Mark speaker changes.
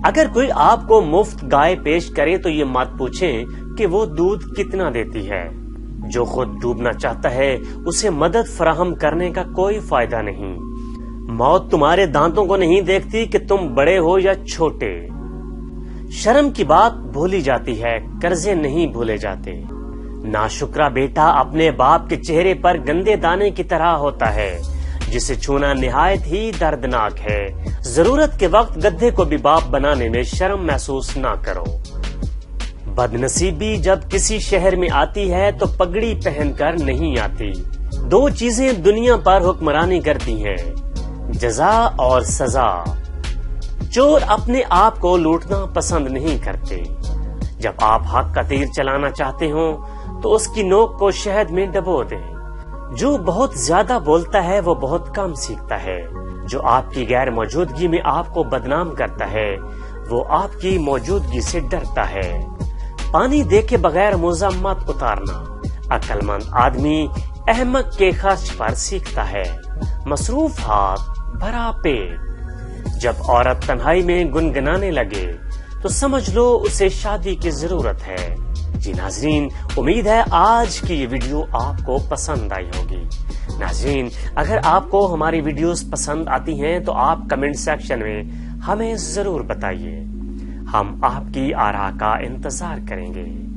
Speaker 1: اگر کوئی آپ کو مفت گائے پیش کرے تو یہ مت پوچھیں کہ وہ دودھ کتنا دیتی ہے۔ جو خود ڈوبنا چاہتا ہے اسے مدد فراہم کرنے کا کوئی فائدہ نہیں۔ موت تمہارے دانتوں کو نہیں دیکھتی کہ تم بڑے ہو یا چھوٹے۔ شرم کی بات بھولی جاتی ہے، قرضے نہیں بھولے جاتے۔ ناشکرا بیٹا اپنے باپ کے چہرے پر گندے دانے کی طرح ہوتا ہے جسے چھونا نہایت ہی دردناک ہے۔ ضرورت کے وقت گدھے کو بھی باپ بنانے میں شرم محسوس نہ کرو۔ بد نصیبی جب کسی شہر میں آتی ہے تو پگڑی پہن کر نہیں آتی۔ دو چیزیں دنیا پر حکمرانی کرتی ہیں، جزا اور سزا۔ چور اپنے آپ کو لوٹنا پسند نہیں کرتے۔ جب آپ حق کا تیر چلانا چاہتے ہوں تو اس کی نوک کو شہد میں ڈبو دیں۔ جو بہت زیادہ بولتا ہے وہ بہت کم سیکھتا ہے۔ جو آپ کی غیر موجودگی میں آپ کو بدنام کرتا ہے وہ آپ کی موجودگی سے ڈرتا ہے۔ پانی دیکھے بغیر موزہ مت اتارنا۔ عقل مند آدمی احمق کے خرچ پر سیکھتا ہے۔ مصروف ہاتھ بھرا پیٹ۔ جب عورت تنہائی میں گنگنانے لگے تو سمجھ لو اسے شادی کی ضرورت ہے۔ جی ناظرین، امید ہے آج کی یہ ویڈیو آپ کو پسند آئی ہوگی۔ ناظرین، اگر آپ کو ہماری ویڈیوز پسند آتی ہیں تو آپ کمنٹ سیکشن میں ہمیں ضرور بتائیے۔ ہم آپ کی آراء کا انتظار کریں گے۔